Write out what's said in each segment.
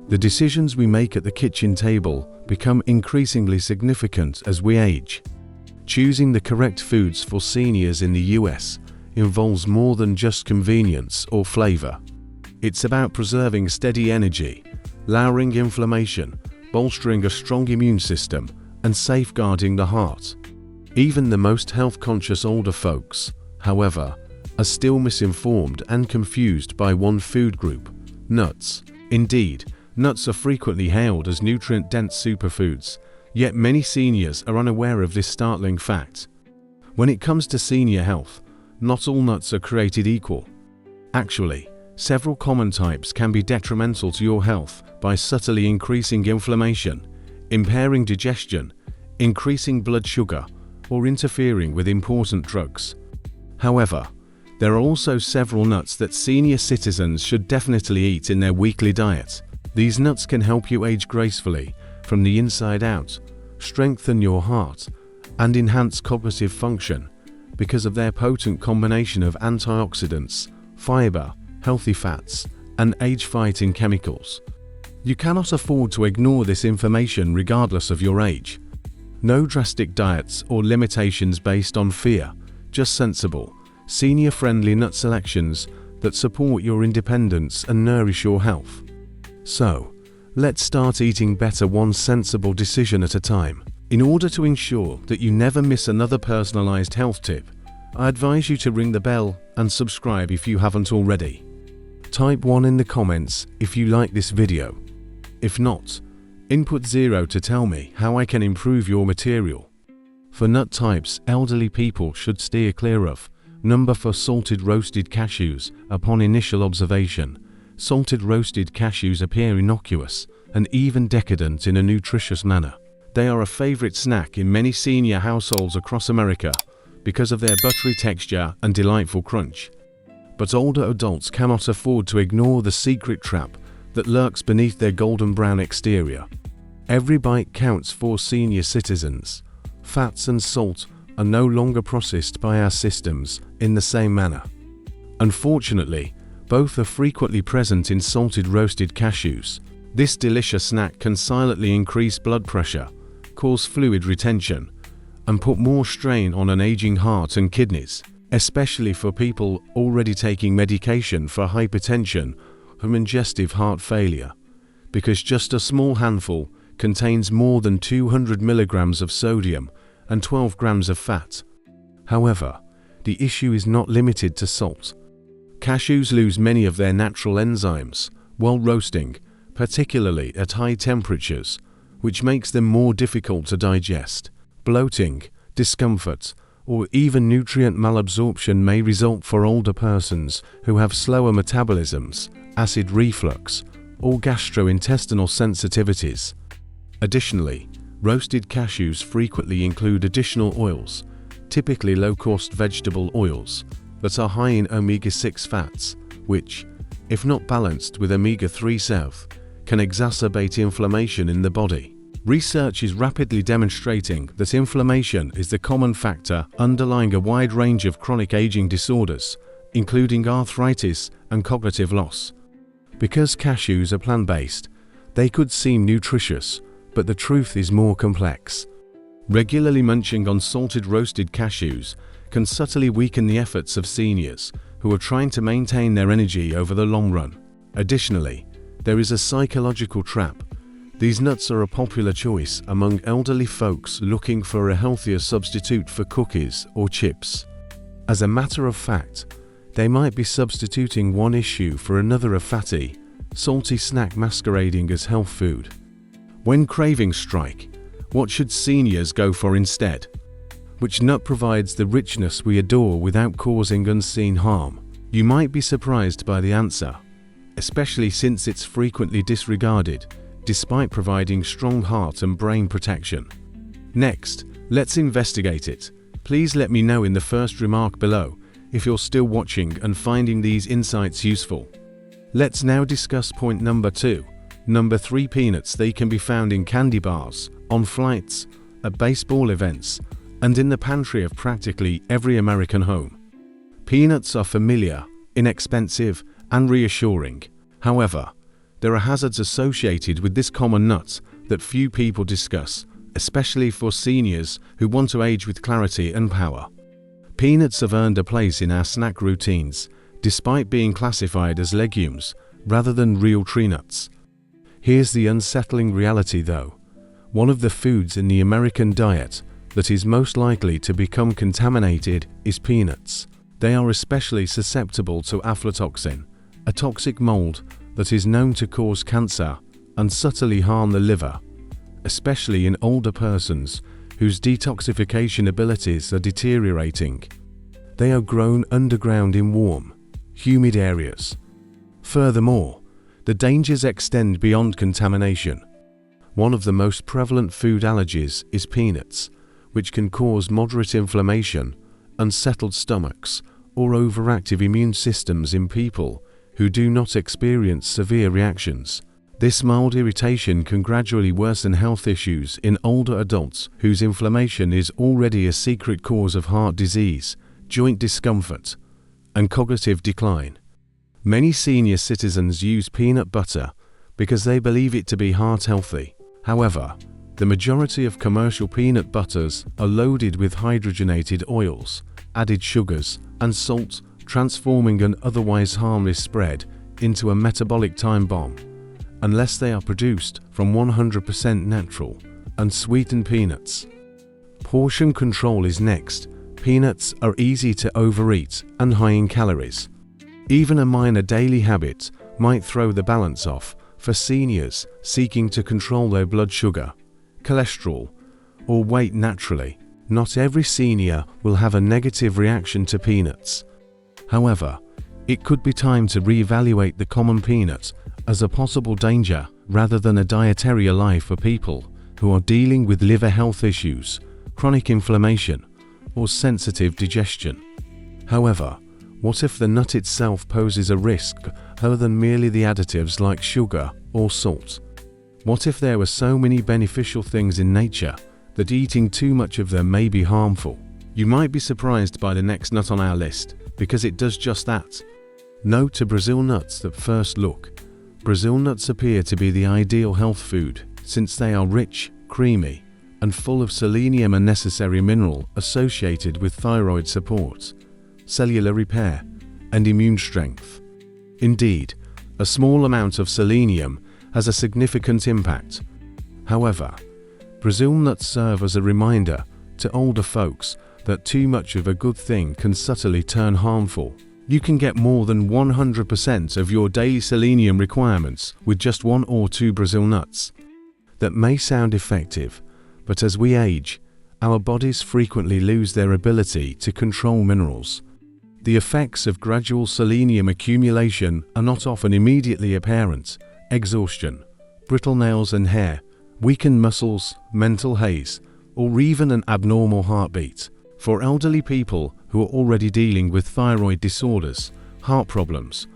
The decisions we make at the kitchen table become increasingly significant as we age. Choosing the correct foods for seniors in the US involves more than just convenience or flavor. It's about preserving steady energy, lowering inflammation, bolstering a strong immune system, and safeguarding the heart. Even the most health-conscious older folks, however, are still misinformed and confused by one food group: nuts. Indeed, nuts are frequently hailed as nutrient-dense superfoods, yet many seniors are unaware of this startling fact. When it comes to senior health, not all nuts are created equal. Actually, several common types can be detrimental to your health by subtly increasing inflammation, impairing digestion, increasing blood sugar, or interfering with important drugs. However, there are also several nuts that senior citizens should definitely eat in their weekly diet. These nuts can help you age gracefully from the inside out, strengthen your heart, and enhance cognitive function because of their potent combination of antioxidants, fiber, healthy fats, and age-fighting chemicals. You cannot afford to ignore this information regardless of your age. No drastic diets or limitations based on fear, just sensible, senior-friendly nut selections that support your independence and nourish your health. So, let's start eating better one sensible decision at a time. In order to ensure that you never miss another personalized health tip, I advise you to ring the bell and subscribe if you haven't already. Type 1 in the comments if you like this video. If not, input 0 to tell me how I can improve your material. For nut types elderly people should steer clear of: number 4, salted roasted cashews. Upon initial observation, salted roasted cashews appear innocuous and even decadent in a nutritious manner. They are a favorite snack in many senior households across America because of their buttery texture and delightful crunch. But older adults cannot afford to ignore the secret trap that lurks beneath their golden brown exterior. Every bite counts for senior citizens. Fats and salt are no longer processed by our systems in the same manner. Unfortunately, both are frequently present in salted roasted cashews. This delicious snack can silently increase blood pressure, cause fluid retention, and put more strain on an aging heart and kidneys, especially for people already taking medication for hypertension or congestive heart failure, because just a small handful contains more than 200 milligrams of sodium and 12 grams of fat. However, the issue is not limited to salt. Cashews lose many of their natural enzymes while roasting, particularly at high temperatures, which makes them more difficult to digest. Bloating, discomfort, or even nutrient malabsorption may result for older persons who have slower metabolisms, acid reflux, or gastrointestinal sensitivities. Additionally, roasted cashews frequently include additional oils, typically low-cost vegetable oils, that are high in omega-6 fats, which, if not balanced with omega-3 south, can exacerbate inflammation in the body. Research is rapidly demonstrating that inflammation is the common factor underlying a wide range of chronic aging disorders, including arthritis and cognitive loss. Because cashews are plant-based, they could seem nutritious, but the truth is more complex. Regularly munching on salted roasted cashews can subtly weaken the efforts of seniors who are trying to maintain their energy over the long run. Additionally, there is a psychological trap. These nuts are a popular choice among elderly folks looking for a healthier substitute for cookies or chips. As a matter of fact, they might be substituting one issue for another, a fatty, salty snack masquerading as health food. When cravings strike, what should seniors go for instead? Which nut provides the richness we adore without causing unseen harm? You might be surprised by the answer, especially since it's frequently disregarded, despite providing strong heart and brain protection. Next, let's investigate it. Please let me know in the first remark below if you're still watching and finding these insights useful. Let's now discuss point number 2. Number 3, peanuts. They can be found in candy bars, on flights, at baseball events, and in the pantry of practically every American home. Peanuts are familiar, inexpensive, and reassuring. However, there are hazards associated with this common nut that few people discuss, especially for seniors who want to age with clarity and power. Peanuts have earned a place in our snack routines, despite being classified as legumes rather than real tree nuts. Here's the unsettling reality though. One of the foods in the American diet that is most likely to become contaminated is peanuts. They are especially susceptible to aflatoxin, a toxic mold that is known to cause cancer and subtly harm the liver, especially in older persons whose detoxification abilities are deteriorating. They are grown underground in warm, humid areas. Furthermore, the dangers extend beyond contamination. One of the most prevalent food allergies is peanuts, which can cause moderate inflammation, unsettled stomachs, or overactive immune systems in people who do not experience severe reactions. This mild irritation can gradually worsen health issues in older adults whose inflammation is already a secret cause of heart disease, joint discomfort, and cognitive decline. Many senior citizens use peanut butter because they believe it to be heart healthy. However, the majority of commercial peanut butters are loaded with hydrogenated oils, added sugars, and salt, transforming an otherwise harmless spread into a metabolic time bomb. Unless they are produced from 100% natural, unsweetened peanuts. Portion control is next. Peanuts are easy to overeat and high in calories. Even a minor daily habit might throw the balance off for seniors seeking to control their blood sugar, cholesterol, or weight naturally. Not every senior will have a negative reaction to peanuts. However, it could be time to reevaluate the common peanut as a possible danger rather than a dietary ally for people who are dealing with liver health issues, chronic inflammation, or sensitive digestion. However, what if the nut itself poses a risk other than merely the additives like sugar or salt? What if there were so many beneficial things in nature that eating too much of them may be harmful? You might be surprised by the next nut on our list because it does just that. No to Brazil nuts at first look. Brazil nuts appear to be the ideal health food since they are rich, creamy, and full of selenium, a necessary mineral associated with thyroid support, cellular repair, and immune strength. Indeed, a small amount of selenium has a significant impact. However, Brazil nuts serve as a reminder to older folks that too much of a good thing can subtly turn harmful. You can get more than 100% of your daily selenium requirements with just 1 or 2 Brazil nuts. That may sound effective, but as we age, our bodies frequently lose their ability to control minerals. The effects of gradual selenium accumulation are not often immediately apparent. Exhaustion, brittle nails and hair, weakened muscles, mental haze, or even an abnormal heartbeat. For elderly people who are already dealing with thyroid disorders, heart problems,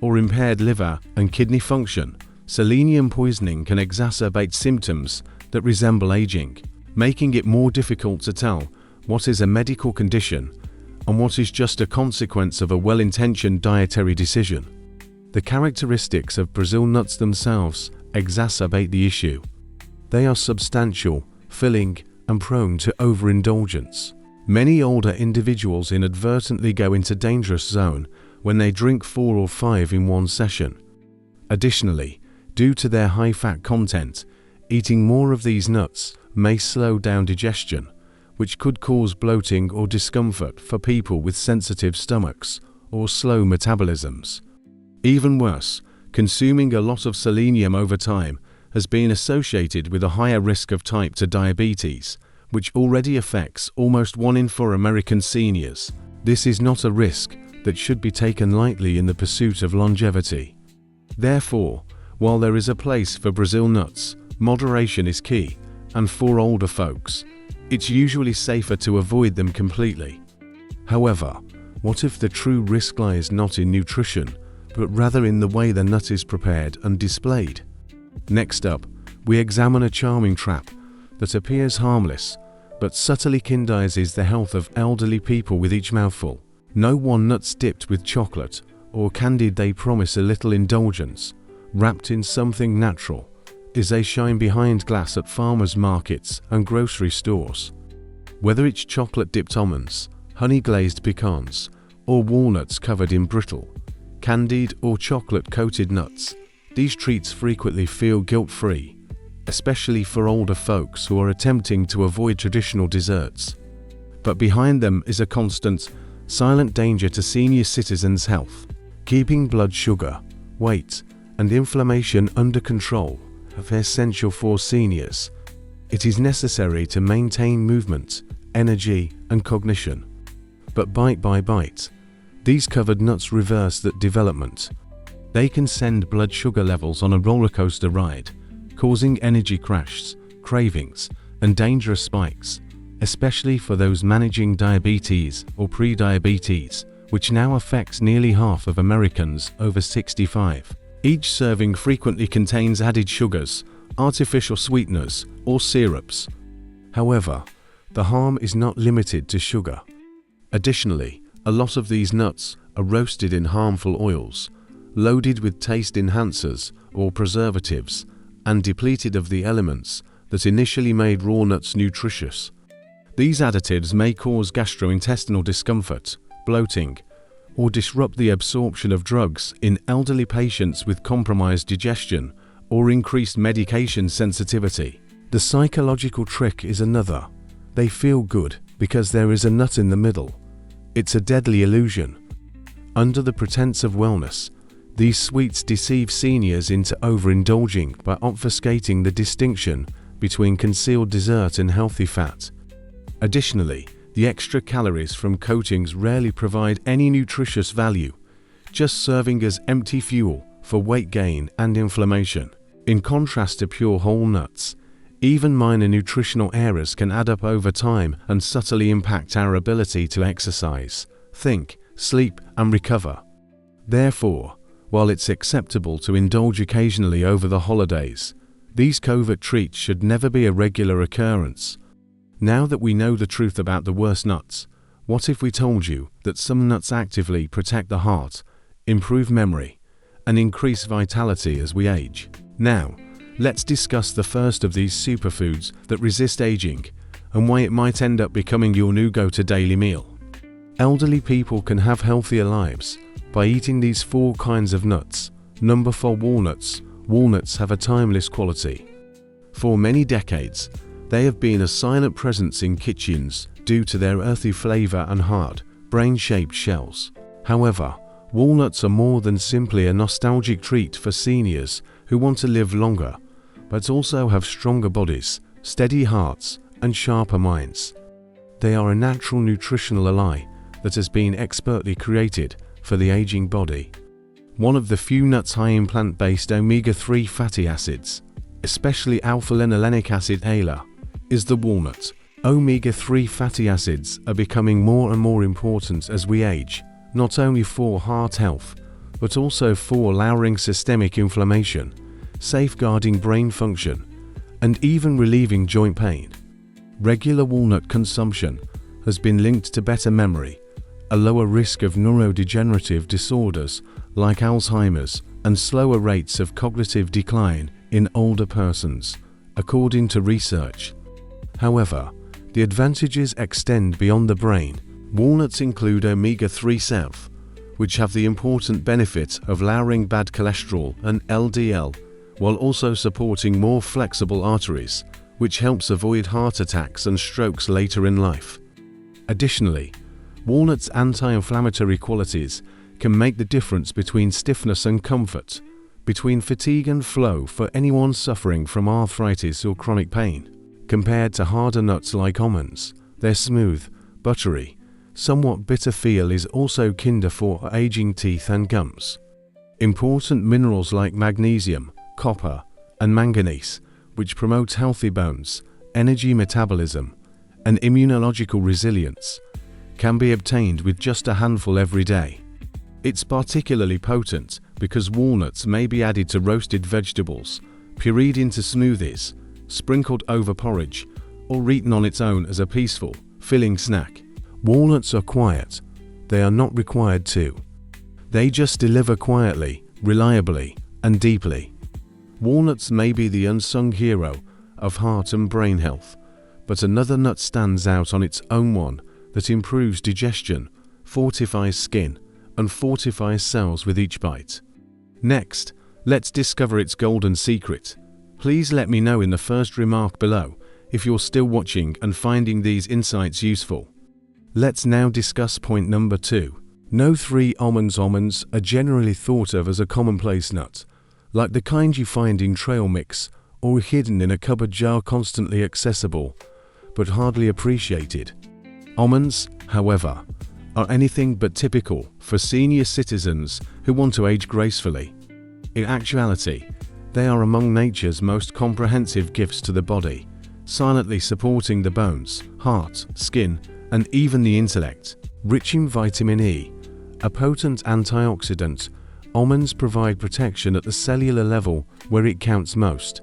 or impaired liver and kidney function, selenium poisoning can exacerbate symptoms that resemble aging, making it more difficult to tell what is a medical condition and what is just a consequence of a well-intentioned dietary decision. The characteristics of Brazil nuts themselves exacerbate the issue. They are substantial, filling, and prone to overindulgence. Many older individuals inadvertently go into dangerous zone when they drink 4 or 5 in one session. Additionally, due to their high fat content, eating more of these nuts may slow down digestion, which could cause bloating or discomfort for people with sensitive stomachs or slow metabolisms. Even worse, consuming a lot of selenium over time has been associated with a higher risk of type 2 diabetes, which already affects almost 1 in 4 American seniors. This is not a risk that should be taken lightly in the pursuit of longevity. Therefore, while there is a place for Brazil nuts, moderation is key, and for older folks, it's usually safer to avoid them completely. However, what if the true risk lies not in nutrition, but rather in the way the nut is prepared and displayed? Next up, we examine a charming trap that appears harmless, but subtly kindizes the health of elderly people with each mouthful. No walnuts dipped with chocolate or Candied, they promise a little indulgence, wrapped in something natural, as they shine behind glass at farmers' markets and grocery stores. Whether it's chocolate-dipped almonds, honey-glazed pecans, or walnuts covered in brittle, candied or chocolate-coated nuts, these treats frequently feel guilt-free, especially for older folks who are attempting to avoid traditional desserts. But behind them is a constant, silent danger to senior citizens' health. Keeping blood sugar, weight, and inflammation under control are essential for seniors. It is necessary to maintain movement, energy, and cognition. But bite by bite, these covered nuts reverse that development. They can send blood sugar levels on a roller coaster ride, causing energy crashes, cravings, and dangerous spikes, especially for those managing diabetes or pre-diabetes, which now affects nearly half of Americans over 65. Each serving frequently contains added sugars, artificial sweeteners, or syrups. However, the harm is not limited to sugar. Additionally, a lot of these nuts are roasted in harmful oils, loaded with taste enhancers or preservatives, and depleted of the elements that initially made raw nuts nutritious. These additives may cause gastrointestinal discomfort, bloating, or disrupt the absorption of drugs in elderly patients with compromised digestion or increased medication sensitivity. The psychological trick is another. They feel good because there is a nut in the middle. It's a deadly illusion. Under the pretense of wellness, these sweets deceive seniors into overindulging by obfuscating the distinction between concealed dessert and healthy fat. Additionally, the extra calories from coatings rarely provide any nutritious value, just serving as empty fuel for weight gain and inflammation. In contrast to pure whole nuts, even minor nutritional errors can add up over time and subtly impact our ability to exercise, think, sleep, and recover. Therefore, while it's acceptable to indulge occasionally over the holidays, these covert treats should never be a regular occurrence. Now that we know the truth about the worst nuts, what if we told you that some nuts actively protect the heart, improve memory, and increase vitality as we age? Now, let's discuss the first of these superfoods that resist aging and why it might end up becoming your new go-to daily meal. Elderly people can have healthier lives by eating these 4 kinds of nuts. Number 4, walnuts. Walnuts have a timeless quality. For many decades, they have been a silent presence in kitchens due to their earthy flavor and hard, brain-shaped shells. However, walnuts are more than simply a nostalgic treat for seniors who want to live longer, but also have stronger bodies, steady hearts, and sharper minds. They are a natural nutritional ally that has been expertly created for the aging body. One of the few nuts high in plant-based omega-3 fatty acids, especially alpha-linolenic acid ALA, is the walnut. Omega-3 fatty acids are becoming more and more important as we age, not only for heart health, but also for lowering systemic inflammation, safeguarding brain function, and even relieving joint pain. Regular walnut consumption has been linked to better memory, a lower risk of neurodegenerative disorders like Alzheimer's, and slower rates of cognitive decline in older persons, according to research. However, the advantages extend beyond the brain. Walnuts include omega-3 self, which have the important benefit of lowering bad cholesterol and LDL, while also supporting more flexible arteries, which helps avoid heart attacks and strokes later in life. Additionally, walnuts' anti-inflammatory qualities can make the difference between stiffness and comfort, between fatigue and flow for anyone suffering from arthritis or chronic pain. Compared to harder nuts like almonds, their smooth, buttery, somewhat bitter feel is also kinder for aging teeth and gums. Important minerals like magnesium, copper, and manganese, which promote healthy bones, energy metabolism, and immunological resilience, can be obtained with just a handful every day. It's particularly potent because walnuts may be added to roasted vegetables, pureed into smoothies, sprinkled over porridge, or eaten on its own as a peaceful, filling snack. Walnuts are quiet. They are not required to They just deliver quietly, reliably, and deeply. Walnuts may be the unsung hero of heart and brain health, but another nut stands out on its own, one that improves digestion, fortifies skin, and fortifies cells with each bite. Next, let's discover its golden secret. Please let me know in the first remark below if you're still watching and finding these insights useful. Let's now discuss point number 2. No 3 almonds. Almonds are generally thought of as a commonplace nut, like the kind you find in trail mix or hidden in a cupboard jar, constantly accessible, but hardly appreciated. Almonds, however, are anything but typical for senior citizens who want to age gracefully. In actuality, they are among nature's most comprehensive gifts to the body, silently supporting the bones, heart, skin, and even the intellect. Rich in vitamin E, a potent antioxidant, almonds provide protection at the cellular level where it counts most.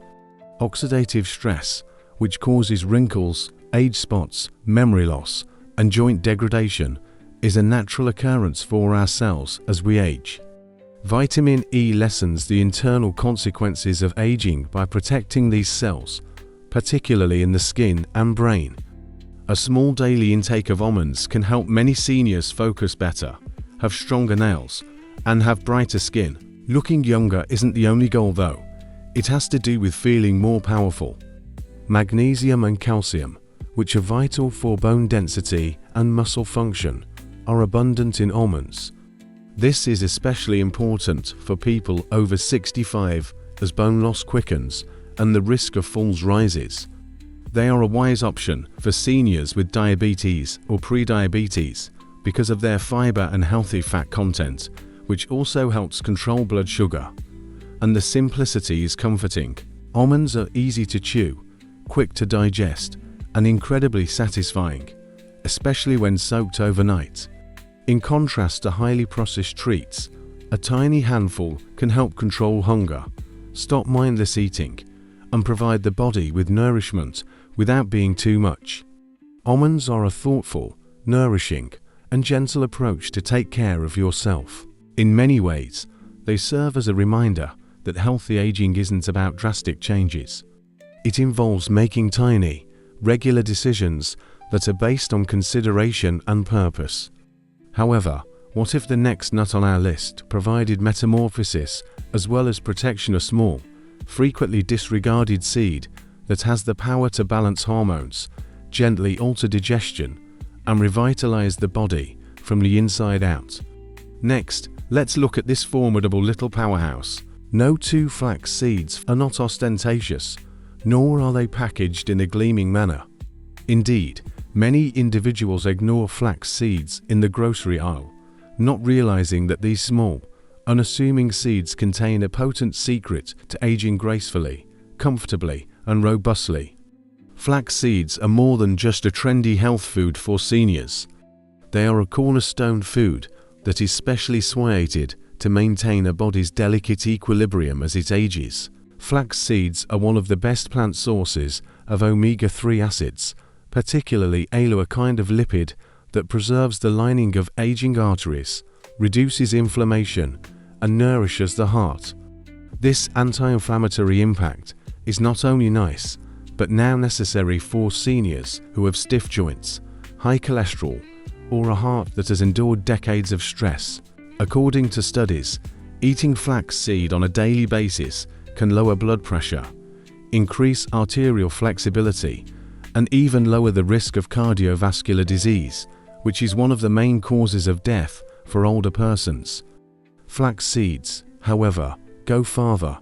Oxidative stress, which causes wrinkles, age spots, memory loss, and joint degradation, is a natural occurrence for our cells as we age. Vitamin E lessens the internal consequences of aging by protecting these cells, particularly in the skin and brain. A small daily intake of almonds can help many seniors focus better, have stronger nails, and have brighter skin. Looking younger isn't the only goal though. It has to do with feeling more powerful. Magnesium and calcium, which are vital for bone density and muscle function, are abundant in almonds. This is especially important for people over 65 as bone loss quickens and the risk of falls rises. They are a wise option for seniors with diabetes or prediabetes because of their fiber and healthy fat content, which also helps control blood sugar. And the simplicity is comforting. Almonds are easy to chew, quick to digest, and incredibly satisfying, especially when soaked overnight. In contrast to highly processed treats, a tiny handful can help control hunger, stop mindless eating, and provide the body with nourishment without being too much. Almonds are a thoughtful, nourishing, and gentle approach to take care of yourself. In many ways, they serve as a reminder that healthy aging isn't about drastic changes. It involves making tiny, regular decisions that are based on consideration and purpose. However, what if the next nut on our list provided metamorphosis as well as protection? A small, frequently disregarded seed that has the power to balance hormones, gently alter digestion, and revitalize the body from the inside out. Next, let's look at this formidable little powerhouse. No 2 flax seeds are not ostentatious, nor are they packaged in a gleaming manner. Indeed, many individuals ignore flax seeds in the grocery aisle, not realizing that these small, unassuming seeds contain a potent secret to aging gracefully, comfortably, and robustly. Flax seeds are more than just a trendy health food for seniors. They are a cornerstone food that is specially situated to maintain a body's delicate equilibrium as it ages. Flax seeds are one of the best plant sources of omega-3 acids, particularly ALA, a kind of lipid that preserves the lining of aging arteries, reduces inflammation, and nourishes the heart. This anti-inflammatory impact is not only nice, but now necessary for seniors who have stiff joints, high cholesterol, or a heart that has endured decades of stress. According to studies, eating flax seed on a daily basis can lower blood pressure, increase arterial flexibility, and even lower the risk of cardiovascular disease, which is one of the main causes of death for older persons. Flax seeds, however, go farther.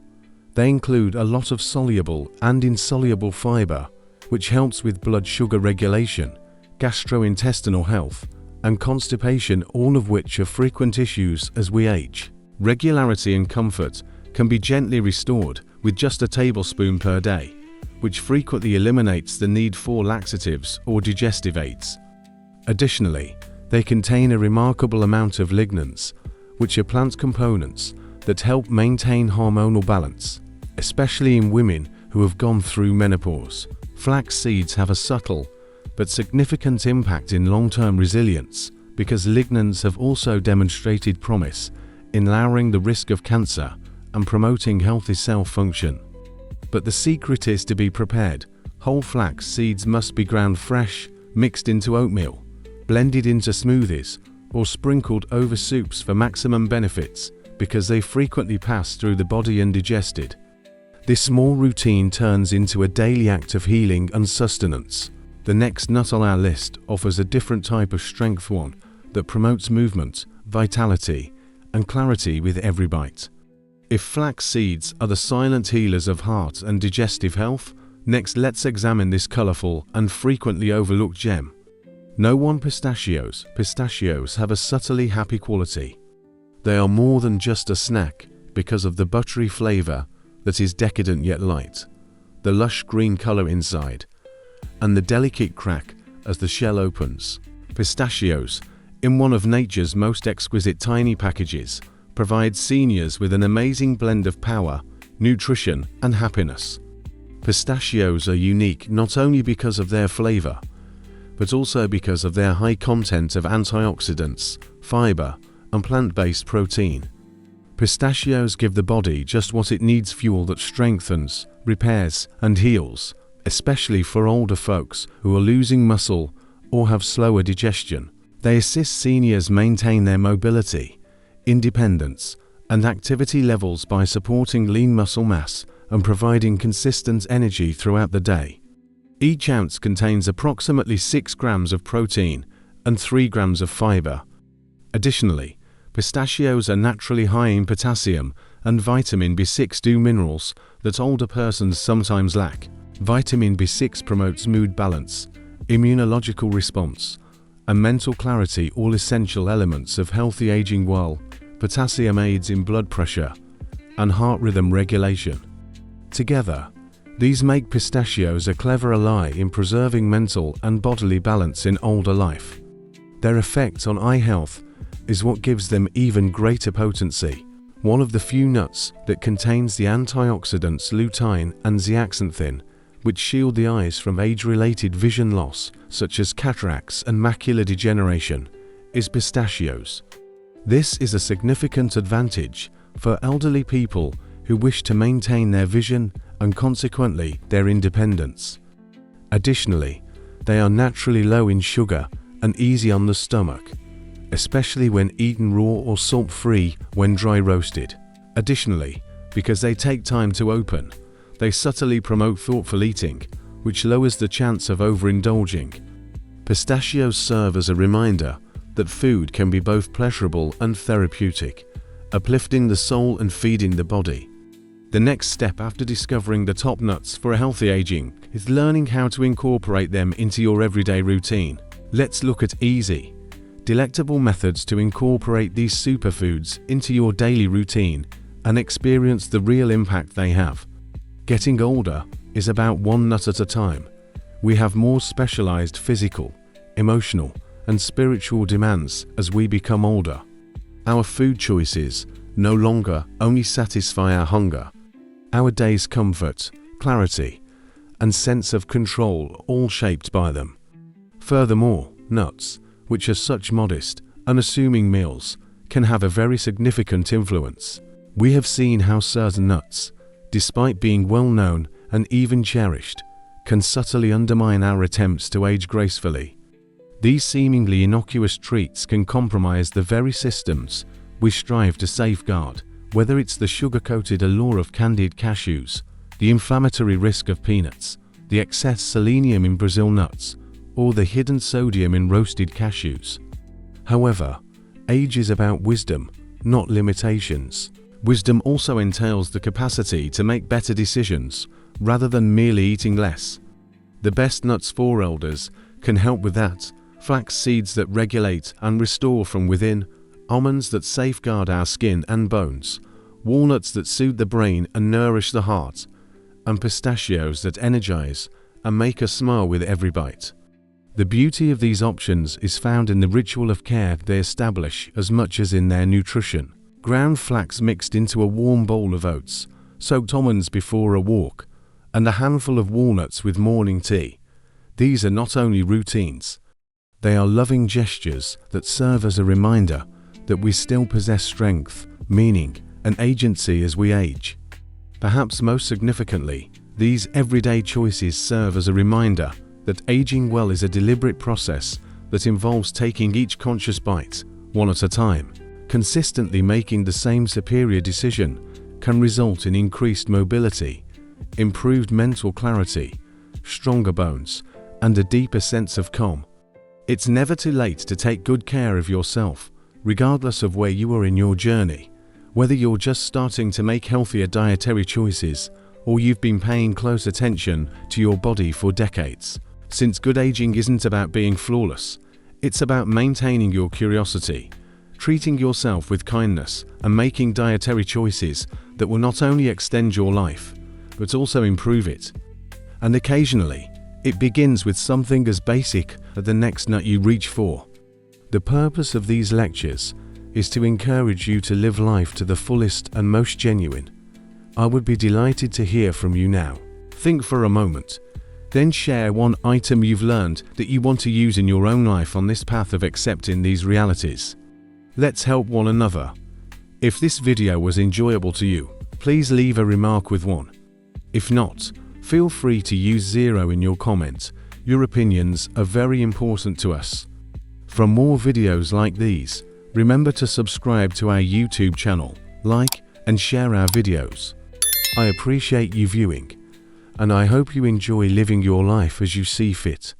They include a lot of soluble and insoluble fiber, which helps with blood sugar regulation, gastrointestinal health, and constipation, all of which are frequent issues as we age. Regularity and comfort can be gently restored with just a tablespoon per day, which frequently eliminates the need for laxatives or digestive aids. Additionally, they contain a remarkable amount of lignans, which are plant components that help maintain hormonal balance, especially in women who have gone through menopause. Flax seeds have a subtle but significant impact in long-term resilience because lignans have also demonstrated promise in lowering the risk of cancer and promoting healthy cell function. But the secret is to be prepared. Whole flax seeds must be ground fresh, mixed into oatmeal, blended into smoothies, or sprinkled over soups for maximum benefits, because they frequently pass through the body undigested. This small routine turns into a daily act of healing and sustenance. The next nut on our list offers a different type of strength, one that promotes movement, vitality, and clarity with every bite. If flax seeds are the silent healers of heart and digestive health, next let's examine this colorful and frequently overlooked gem. No one pistachios. Pistachios have a subtly happy quality. They are more than just a snack because of the buttery flavor that is decadent yet light, the lush green color inside, and the delicate crack as the shell opens. Pistachios, in one of nature's most exquisite tiny packages, provide seniors with an amazing blend of power, nutrition, and happiness. Pistachios are unique not only because of their flavor, but also because of their high content of antioxidants, fiber, and plant-based protein. Pistachios give the body just what it needs: fuel that strengthens, repairs, and heals, especially for older folks who are losing muscle or have slower digestion. They assist seniors maintain their mobility, independence, and activity levels by supporting lean muscle mass and providing consistent energy throughout the day. Each ounce contains approximately 6 grams of protein and 3 grams of fiber. Additionally, pistachios are naturally high in potassium and vitamin B6, two minerals that older persons sometimes lack. Vitamin B6 promotes mood balance, immunological response, and mental clarity, all essential elements of healthy aging, while potassium aids in blood pressure and heart rhythm regulation. Together, these make pistachios a clever ally in preserving mental and bodily balance in older life. Their effect on eye health is what gives them even greater potency. One of the few nuts that contains the antioxidants lutein and zeaxanthin, which shield the eyes from age-related vision loss, such as cataracts and macular degeneration, is pistachios. This is a significant advantage for elderly people who wish to maintain their vision and consequently their independence. Additionally, they are naturally low in sugar and easy on the stomach, especially when eaten raw or salt-free when dry roasted. Additionally, because they take time to open, they subtly promote thoughtful eating, which lowers the chance of overindulging. Pistachios serve as a reminder that food can be both pleasurable and therapeutic, uplifting the soul and feeding the body. The next step after discovering the top nuts for a healthy aging is learning how to incorporate them into your everyday routine. Let's look at easy, delectable methods to incorporate these superfoods into your daily routine and experience the real impact they have. Getting older is about one nut at a time. We have more specialized physical, emotional, and spiritual demands as we become older. Our food choices no longer only satisfy our hunger. Our day's comfort, clarity, and sense of control are all shaped by them. Furthermore, nuts, which are such modest, unassuming meals, can have a very significant influence. We have seen how certain nuts, despite being well known and even cherished, can subtly undermine our attempts to age gracefully. These seemingly innocuous treats can compromise the very systems we strive to safeguard, whether it's the sugar-coated allure of candied cashews, the inflammatory risk of peanuts, the excess selenium in Brazil nuts, or the hidden sodium in roasted cashews. However, age is about wisdom, not limitations. Wisdom also entails the capacity to make better decisions, rather than merely eating less. The best nuts for elders can help with that: flax seeds that regulate and restore from within, almonds that safeguard our skin and bones, walnuts that soothe the brain and nourish the heart, and pistachios that energize and make us smile with every bite. The beauty of these options is found in the ritual of care they establish as much as in their nutrition. Ground flax mixed into a warm bowl of oats, soaked almonds before a walk, and a handful of walnuts with morning tea. These are not only routines, they are loving gestures that serve as a reminder that we still possess strength, meaning, and agency as we age. Perhaps most significantly, these everyday choices serve as a reminder that aging well is a deliberate process that involves taking each conscious bite, one at a time. Consistently making the same superior decision can result in increased mobility, improved mental clarity, stronger bones, and a deeper sense of calm. It's never too late to take good care of yourself, regardless of where you are in your journey. Whether you're just starting to make healthier dietary choices or you've been paying close attention to your body for decades. Since good aging isn't about being flawless, it's about maintaining your curiosity, treating yourself with kindness, and making dietary choices that will not only extend your life, but also improve it. And occasionally, it begins with something as basic as the next nut you reach for. The purpose of these lectures is to encourage you to live life to the fullest and most genuine. I would be delighted to hear from you now. Think for a moment, then share one item you've learned that you want to use in your own life on this path of accepting these realities. Let's help one another. If this video was enjoyable to you, please leave a remark with 1. If not, feel free to use 0 in your comment. Your opinions are very important to us. For more videos like these, remember to subscribe to our YouTube channel, like and share our videos. I appreciate you viewing, and I hope you enjoy living your life as you see fit.